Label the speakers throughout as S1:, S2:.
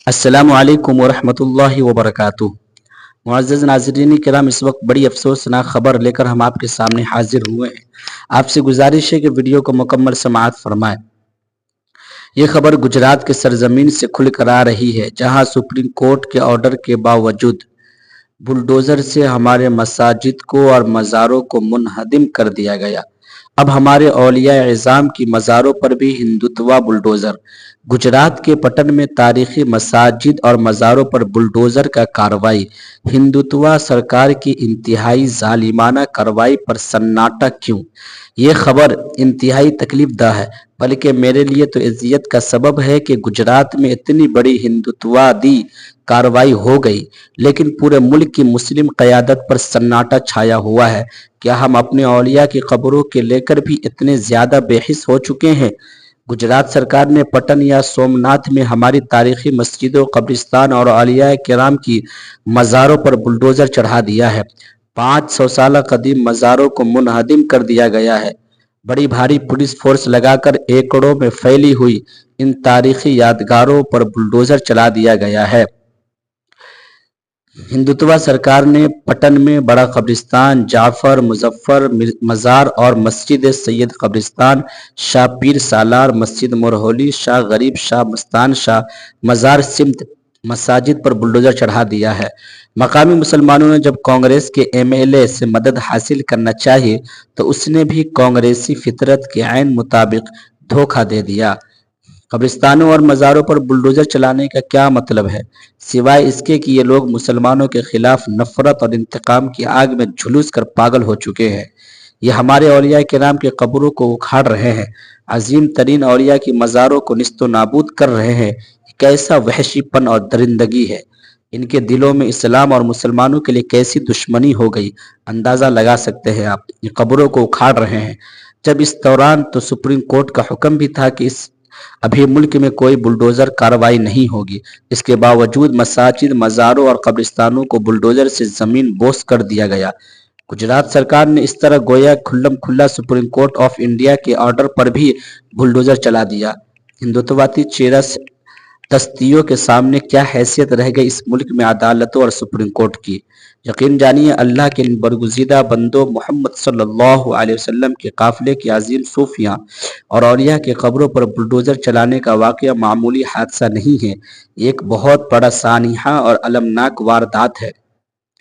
S1: السلام علیکم ورحمۃ اللہ وبرکاتہ۔ معزز ناظرین کرام، اس وقت بڑی افسوسناک خبر لے کر ہم آپ کے سامنے حاضر ہوئے ہیں۔ آپ سے گزارش ہے کہ ویڈیو کو مکمل سماعت فرمائیں۔ یہ خبر گجرات کے سرزمین سے کھل کر آ رہی ہے، جہاں سپریم کورٹ کے آرڈر کے باوجود بلڈوزر سے ہمارے مساجد کو اور مزاروں کو منہدم کر دیا گیا۔ اب ہمارے اولیاء اعظام کی مزاروں پر بھی ہندوتوا بلڈوزر۔ گجرات کے پٹن میں تاریخی مساجد اور مزاروں پر بلڈوزر کا کارروائی۔ ہندوتوا سرکار کی انتہائی ظالمانہ کارروائی پر سناٹا کیوں؟ یہ خبر انتہائی تکلیف دہ ہے، بلکہ میرے لیے تو اذیت کا سبب ہے کہ گجرات میں اتنی بڑی ہندوتوادی کارروائی ہو گئی، لیکن پورے ملک کی مسلم قیادت پر سناٹا چھایا ہوا ہے۔ کیا ہم اپنے اولیاء کی قبروں کے لے کر بھی اتنے زیادہ بے حس ہو چکے ہیں؟ گجرات سرکار نے پٹن یا سومناتھ میں ہماری تاریخی مسجدوں، قبرستان اور اولیاء کرام کی مزاروں پر بلڈوزر چڑھا دیا ہے۔ 500 سالہ قدیم مزاروں کو منہدم کر دیا گیا ہے۔ بڑی بھاری پولیس فورس لگا کر ایکڑوں میں پھیلی ہوئی ان تاریخی یادگاروں پر بلڈوزر چلا دیا گیا ہے۔ ہندوتوا سرکار نے پٹن میں بڑا قبرستان، جعفر مظفر مزار اور مسجد سید قبرستان، شاہ پیر سالار مسجد، مرہولی شاہ غریب شاہ مستان شاہ مزار سمت مساجد پر بلڈوزر چڑھا دیا ہے۔ مقامی مسلمانوں نے جب کانگریس کے ایم ایل اے سے مدد حاصل کرنا چاہی تو اس نے بھی کانگریسی فطرت کے عین مطابق دھوکہ دے دیا۔ قبرستانوں اور مزاروں پر بلڈوزر چلانے کا کیا مطلب ہے، سوائے اس کے کہ یہ لوگ مسلمانوں کے خلاف نفرت اور انتقام کی آگ میں جھلس کر پاگل ہو چکے ہیں۔ یہ ہمارے اولیاء کرام کی قبروں کو اکھاڑ رہے ہیں، عظیم ترین اولیاء کی مزاروں کو نیست و نابود کر رہے ہیں۔ یہ کیسا وحشی پن اور درندگی ہے! ان کے دلوں میں اسلام اور مسلمانوں کے لیے کیسی دشمنی ہو گئی، اندازہ لگا سکتے ہیں آپ۔ یہ قبروں کو اکھاڑ رہے ہیں، جب اس دوران تو سپریم کورٹ کا حکم بھی تھا کہ ابھی ملک میں کوئی بلڈوزر کارروائی نہیں ہوگی۔ اس کے باوجود مساجد، مزاروں اور قبرستانوں کو بلڈوزر سے زمین بوس کر دیا گیا۔ گجرات سرکار نے اس طرح گویا کھلم کھلا سپریم کورٹ آف انڈیا کے آرڈر پر بھی بلڈوزر چلا دیا۔ ہندوتواتی چیرس دستیوں کے سامنے کیا حیثیت رہ گئی اس ملک میں عدالتوں اور سپریم کورٹ کی؟ یقین جانیے، اللہ کے ان برگزیدہ بندوں محمد صلی اللہ علیہ وسلم کے قافلے کے عظیم صوفیاء اور اولیاء کے قبروں پر بلڈوزر چلانے کا واقعہ معمولی حادثہ نہیں ہے، ایک بہت بڑا سانحہ اور المناک واردات ہے۔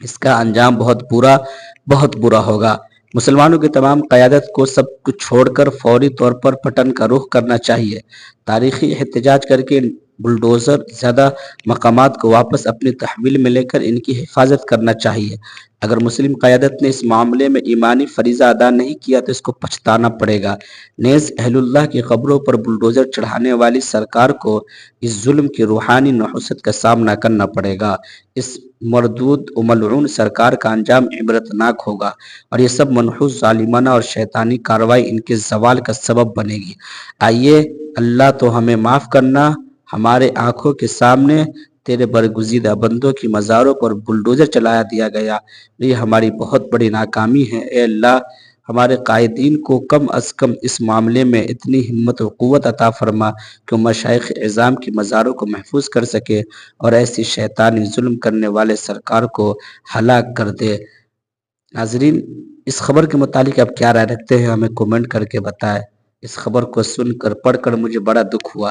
S1: اس کا انجام بہت برا ہوگا۔ مسلمانوں کی تمام قیادت کو سب کچھ چھوڑ کر فوری طور پر پٹن کا رخ کرنا چاہیے، تاریخی احتجاج کر کے بلڈوزر زدہ مقامات کو واپس اپنی تحویل میں لے کر ان کی حفاظت کرنا چاہیے۔ اگر مسلم قیادت نے اس معاملے میں ایمانی فریضہ ادا نہیں کیا تو اس کو پچھتانا پڑے گا۔ نیز اہل اللہ کی قبروں پر بلڈوزر چڑھانے والی سرکار کو اس ظلم کی روحانی نحوست کا سامنا کرنا پڑے گا۔ اس مردود و ملعون سرکار کا انجام عبرتناک ہوگا، اور یہ سب منحوس ظالمانہ اور شیطانی کارروائی ان کے زوال کا سبب بنے گی۔ آئیے، اللہ تو ہمیں معاف کرنا، ہمارے آنکھوں کے سامنے تیرے برگزیدہ بندوں کی مزاروں پر بلڈوزر چلایا دیا گیا، یہ ہماری بہت بڑی ناکامی ہے۔ اے اللہ، ہمارے قائدین کو کم از کم اس معاملے میں اتنی ہمت و قوت عطا فرما کہ وہ مشائخ اعظام کی مزاروں کو محفوظ کر سکے اور ایسی شیطانی ظلم کرنے والے سرکار کو ہلاک کر دے۔ ناظرین، اس خبر کے متعلق آپ کیا رائے رکھتے ہیں، ہمیں کومنٹ کر کے بتائیں۔ اس خبر کو سن کر پڑھ کر مجھے بڑا دکھ ہوا۔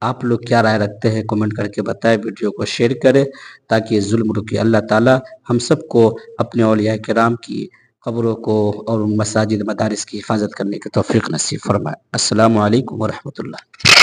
S1: آپ لوگ کیا رائے رکھتے ہیں، کومنٹ کر کے بتائیں، ویڈیو کو شیئر کریں تاکہ یہ ظلم رکے۔ اللہ تعالی ہم سب کو اپنے اولیاء کرام کی قبروں کو اور مساجد مدارس کی حفاظت کرنے کی توفیق نصیب فرمائے۔ السلام علیکم ورحمۃ اللہ۔